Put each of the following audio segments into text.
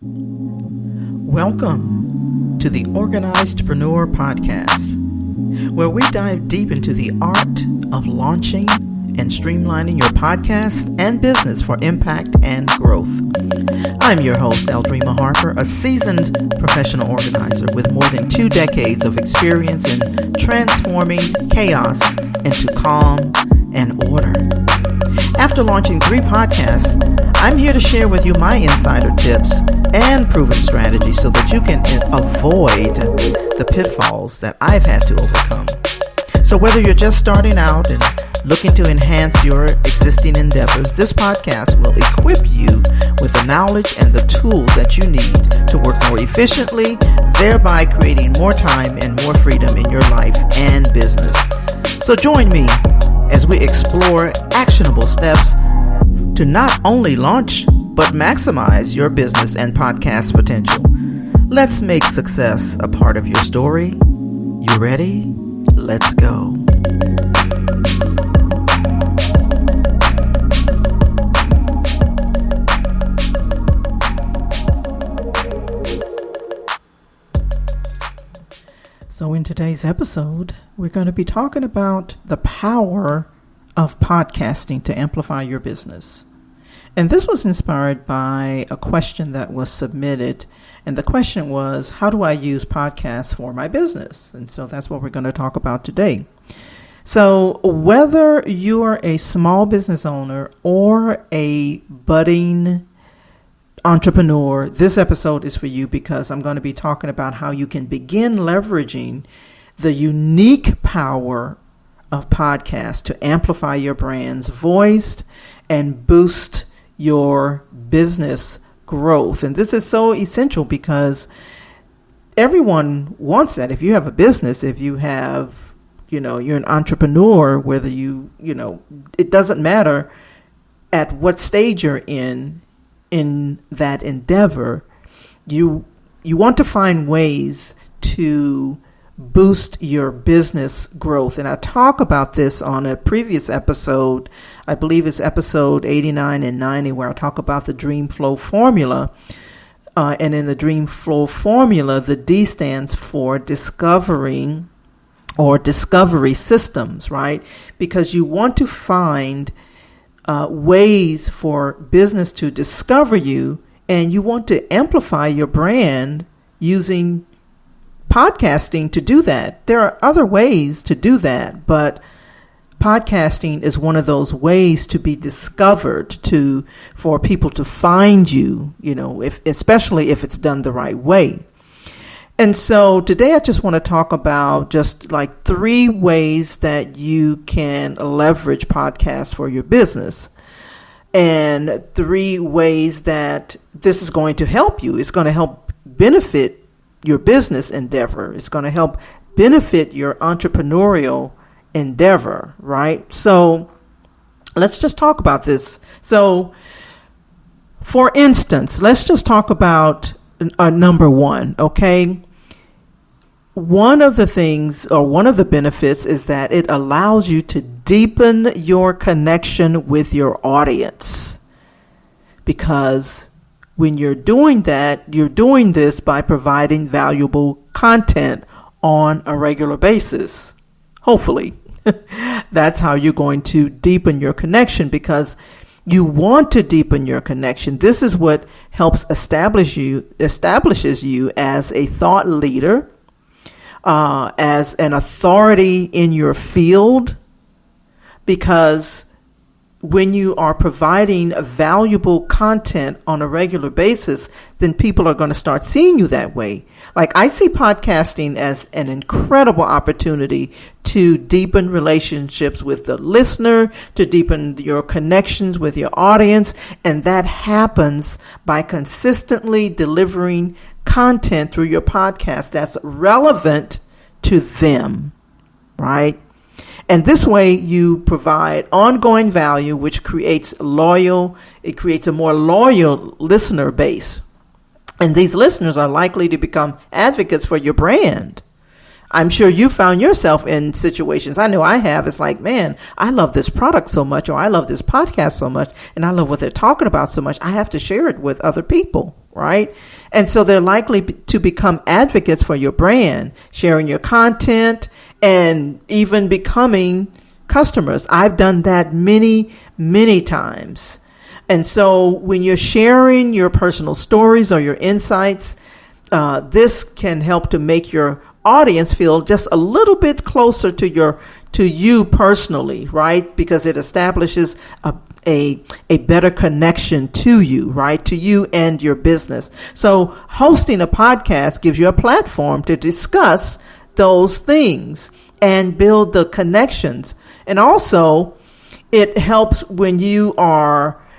Welcome to the Organizedpreneur Podcast, where we dive deep into the art of launching and streamlining your podcast and business for impact and growth. I'm your host, Aldreama Harper, a seasoned professional organizer with more than 2 decades of experience in transforming chaos into calm and order. After launching 3 podcasts, I'm here to share with you my insider tips and proven strategies so that you can avoid the pitfalls that I've had to overcome. So whether you're just starting out and looking to enhance your existing endeavors, this podcast will equip you with the knowledge and the tools that you need to work more efficiently, thereby creating more time and more freedom in your life and business. So join me as we explore actionable steps to not only launch, but maximize your business and podcast potential. Let's make success a part of your story. You ready? Let's go. So in today's episode, we're going to be talking about the power of podcasting to amplify your business. And this was inspired by a question that was submitted. And the question was, how do I use podcasts for my business? And so that's what we're going to talk about today. So whether you're a small business owner or a budding entrepreneur, this episode is for you because I'm going to be talking about how you can begin leveraging the unique power of podcasts to amplify your brand's voice and boost your business growth. And this is so essential because everyone wants that. If you have a business, if you have, you're an entrepreneur, whether it doesn't matter at what stage you're in that endeavor, you want to find ways to boost your business growth. And I talk about this on a previous episode, I believe it's episode 89 and 90, where I talk about the Dream Flow formula. And in the Dream Flow formula, the D stands for discovering or discovery systems, right? Because you want to find ways for business to discover you, and you want to amplify your brand using podcasting to do that. There are other ways to do that, but podcasting is one of those ways to be discovered, for people to find you, especially if it's done the right way. And so today I just want to talk about just like 3 ways that you can leverage podcasts for your business, and 3 ways that this is going to help you. It's going to help benefit your business endeavor. It's going to help benefit your entrepreneurial endeavor, right? So let's just talk about this. So for instance, let's just talk about number 1, okay? One of the things, or one of the benefits, is that it allows you to deepen your connection with your audience. Because when you're doing that, you're doing this by providing valuable content on a regular basis. Hopefully, that's how you're going to deepen your connection, because you want to deepen your connection. This is what helps establishes you as a thought leader, as an authority in your field, because when you are providing valuable content on a regular basis, then people are going to start seeing you that way. Like, I see podcasting as an incredible opportunity to deepen relationships with the listener, to deepen your connections with your audience. And that happens by consistently delivering content through your podcast that's relevant to them, right? And this way you provide ongoing value, which creates a more loyal listener base. And these listeners are likely to become advocates for your brand. I'm sure you found yourself in situations, I know I have, it's like, man, I love this product so much, or I love this podcast so much, and I love what they're talking about so much, I have to share it with other people. right? And so they're likely to become advocates for your brand, sharing your content and even becoming customers. I've done that many, many times. And so when you're sharing your personal stories or your insights, this can help to make your audience feel just a little bit closer to you personally, right? Because it establishes a better connection to you, right? To you and your business. So hosting a podcast gives you a platform to discuss those things and build the connections. And also it helps when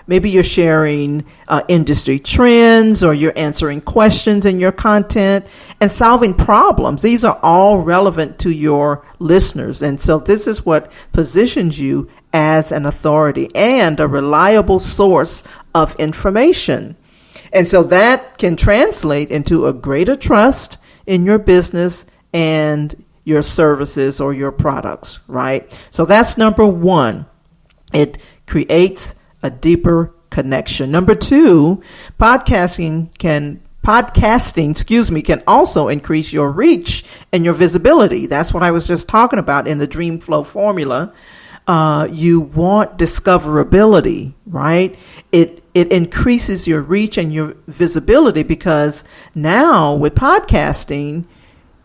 maybe you're sharing industry trends, or you're answering questions in your content and solving problems. These are all relevant to your listeners. And so this is what positions you as an authority and a reliable source of information. And so that can translate into a greater trust in your business and your services or your products, right? So that's number one. It creates a deeper connection. Number two, podcasting can also increase your reach and your visibility. That's what I was just talking about in the Dream Flow formula. You want discoverability, right? It increases your reach and your visibility, because now with podcasting,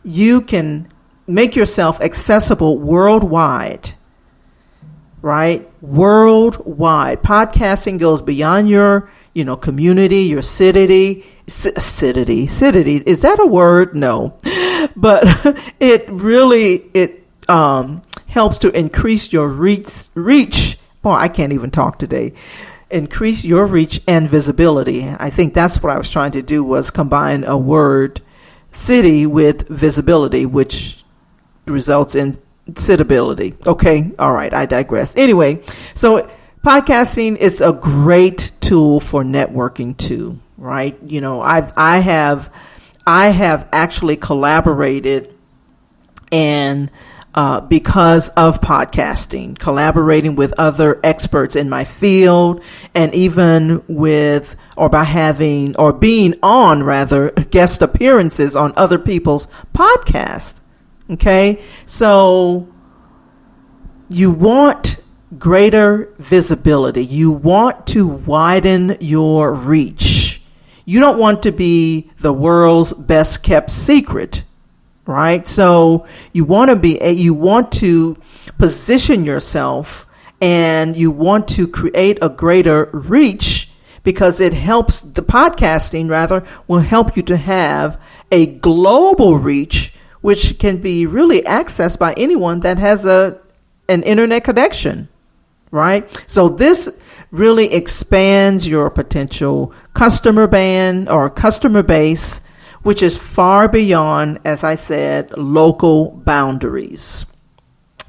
you can make yourself accessible worldwide. Right? Worldwide. Podcasting goes beyond your, community, your city. Is that a word? No. But it helps to increase your reach. Boy, I can't even talk today. Increase your reach and visibility. I think that's what I was trying to do, was combine a word, city, with visibility, which results in citability. Okay. All right. I digress. Anyway, so podcasting is a great tool for networking too, right? I have actually collaborated and because of podcasting, collaborating with other experts in my field, and even being on guest appearances on other people's podcasts. Okay, so you want greater visibility. You want to widen your reach. You don't want to be the world's best kept secret, right? So you want to position yourself, and you want to create a greater reach, because it helps, the podcasting will help you to have a global reach, which can be really accessed by anyone that has an internet connection, right? So this really expands your potential customer base, which is far beyond, as I said, local boundaries.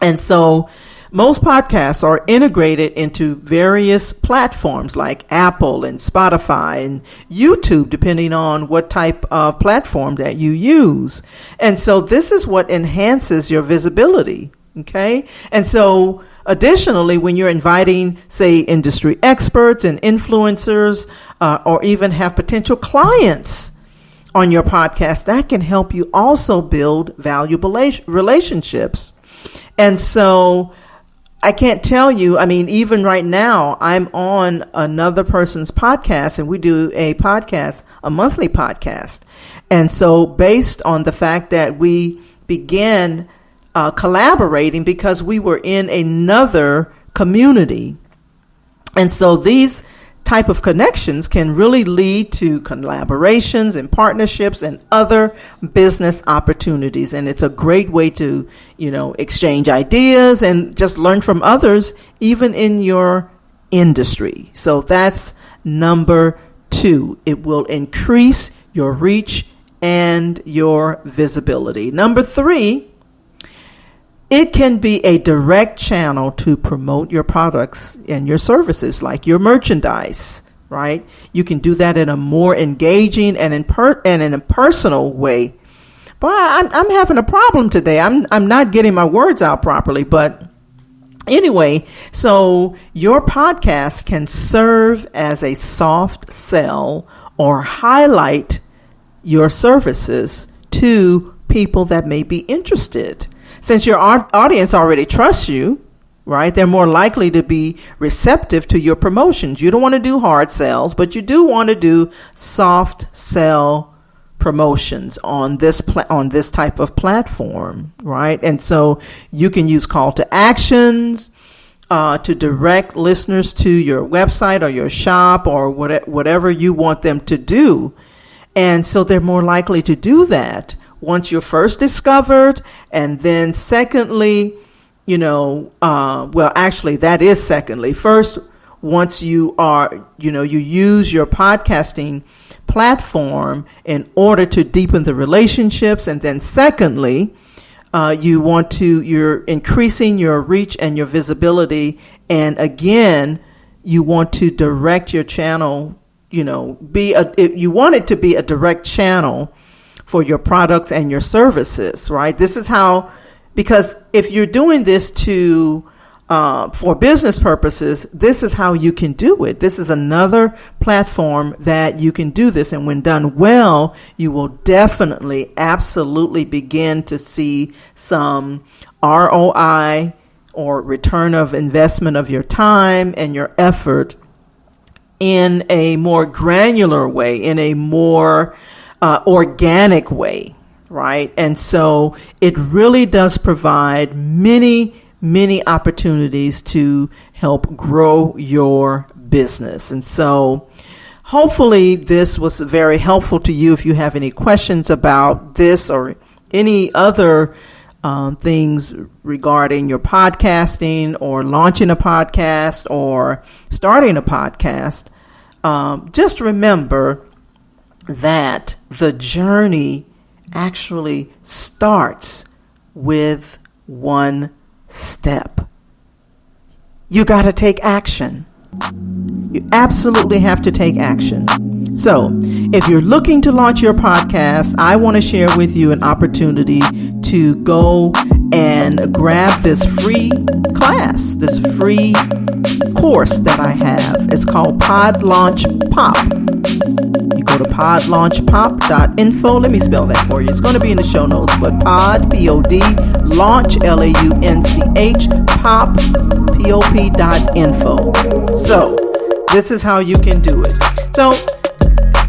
And so most podcasts are integrated into various platforms like Apple and Spotify and YouTube, depending on what type of platform that you use. And so this is what enhances your visibility. Okay. And so additionally, when you're inviting, say, industry experts and influencers, or even have potential clients on your podcast, that can help you also build valuable relationships. And so I can't tell you, even right now, I'm on another person's podcast, and we do a monthly podcast. And so based on the fact that we began collaborating because we were in another community. And so these type of connections can really lead to collaborations and partnerships and other business opportunities. And it's a great way to, exchange ideas and just learn from others, even in your industry. So that's number 2. It will increase your reach and your visibility. Number 3, it can be a direct channel to promote your products and your services, like your merchandise, right? You can do that in a more engaging and in a personal way. Boy, I'm having a problem today. I'm not getting my words out properly, but anyway, so your podcast can serve as a soft sell or highlight your services to people that may be interested. Since your audience already trusts you, right, they're more likely to be receptive to your promotions. You don't want to do hard sales, but you do want to do soft sell promotions on this type of platform, right? And so you can use call to actions to direct listeners to your website or your shop or whatever you want them to do. And so they're more likely to do that once you're first discovered. And then secondly, that is secondly. First, once you use your podcasting platform in order to deepen the relationships. And then secondly, you're increasing your reach and your visibility. And again, you want to direct your channel, you want it to be a direct channel for your products and your services, right? This is how, because if you're doing this for business purposes, this is how you can do it. This is another platform that you can do this. And when done well, you will definitely, absolutely begin to see some ROI or return of investment of your time and your effort in a more granular way, in a more organic way, right? And so it really does provide many opportunities to help grow your business. And so hopefully this was very helpful to you. If you have any questions about this or any other things regarding your podcasting or launching a podcast or starting a podcast, just remember that the journey actually starts with one step. You got to take action. You absolutely have to take action. So if you're looking to launch your podcast, I want to share with you an opportunity to go and grab this free class, this free course that I have. It's called PodLaunchPop. You go to PodLaunchPop.info. Let me spell that for you. It's going to be in the show notes, but Pod, P-O-D, Launch, L-A-U-N-C-H, Pop, P-O-P.info. So this is how you can do it. So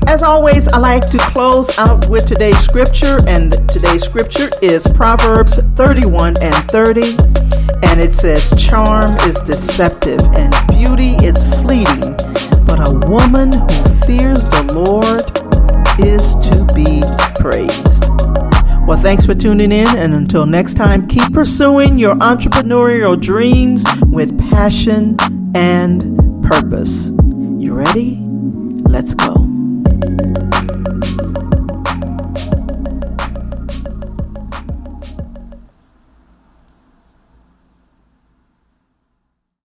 as always, I like to close out with today's scripture, and today's scripture is Proverbs 31:30, and it says, "Charm is deceptive and beauty is fleeting, but a woman who fears the Lord is to be praised." Well, thanks for tuning in, and until next time, keep pursuing your entrepreneurial dreams with passion and purpose. You ready? Let's go.